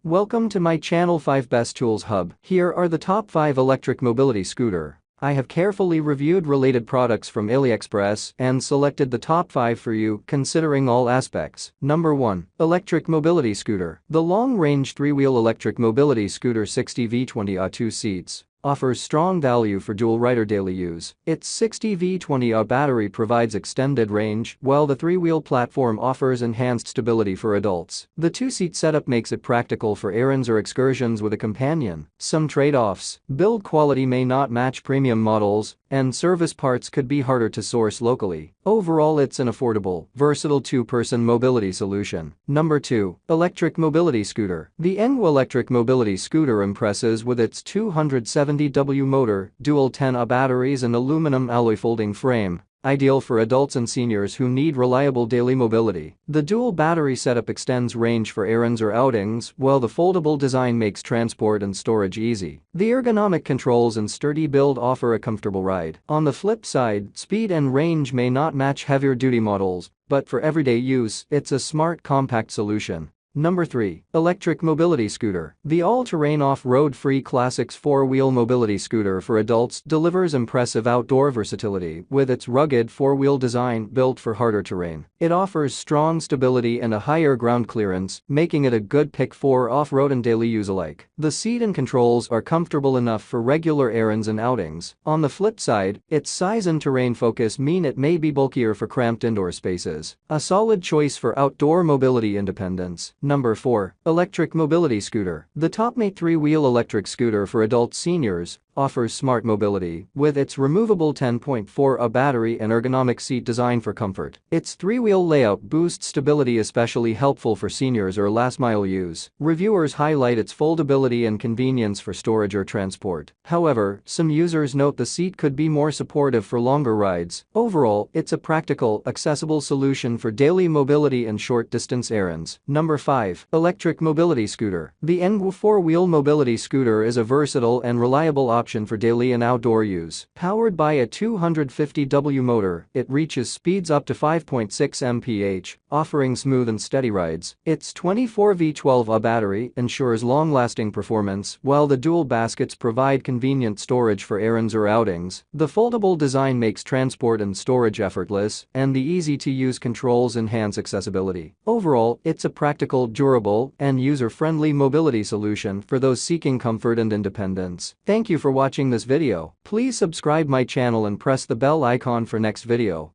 Welcome to my channel 5 Best Tools Hub. Here are the top 5 electric mobility scooter. I have carefully reviewed related products from AliExpress and selected the top 5 for you, considering all aspects. Number 1. Electric Mobility Scooter. The long-range 3-wheel electric mobility scooter 60V20A 2 seats offers strong value for dual-rider daily use. Its 60V20A battery provides extended range, while the 3-wheel platform offers enhanced stability for adults. The 2-seat setup makes it practical for errands or excursions with a companion. Some trade-offs: build quality may not match premium models, and service parts could be harder to source locally. Overall, it's an affordable, versatile two-person mobility solution. Number 2. Electric Mobility Scooter. The Engwo electric mobility scooter impresses with its 270W motor, dual 10Ah batteries and aluminum alloy folding frame, ideal for adults and seniors who need reliable daily mobility. The dual battery setup extends range for errands or outings, while the foldable design makes transport and storage easy. The ergonomic controls and sturdy build offer a comfortable ride. On the flip side, speed and range may not match heavier-duty models, but for everyday use, it's a smart, compact solution. Number 3. Electric Mobility Scooter. The all-terrain off-road free classics 4-wheel mobility scooter for adults delivers impressive outdoor versatility with its rugged 4-wheel design built for harder terrain. It offers strong stability and a higher ground clearance, making it a good pick for off-road and daily use alike. The seat and controls are comfortable enough for regular errands and outings. On the flip side, its size and terrain focus mean it may be bulkier for cramped indoor spaces. A solid choice for outdoor mobility independence. Number 4. Electric Mobility Scooter. The Topmate 3-wheel electric scooter for adult seniors offers smart mobility with its removable 10.4Ah battery and ergonomic seat design for comfort. Its 3-wheel layout boosts stability, especially helpful for seniors or last-mile use. Reviewers highlight its foldability and convenience for storage or transport. However, some users note the seat could be more supportive for longer rides. Overall, it's a practical, accessible solution for daily mobility and short-distance errands. Number 5. Electric Mobility Scooter. The Engwo 4-wheel mobility scooter is a versatile and reliable option for daily and outdoor use. Powered by a 250W motor, it reaches speeds up to 5.6 mph, offering smooth and steady rides. Its 24V12A battery ensures long-lasting performance, while the dual baskets provide convenient storage for errands or outings. The foldable design makes transport and storage effortless, and the easy-to-use controls enhance accessibility. Overall, it's a practical, durable, and user-friendly mobility solution for those seeking comfort and independence. Thank you for watching this video. Please subscribe my channel and press the bell icon for next video.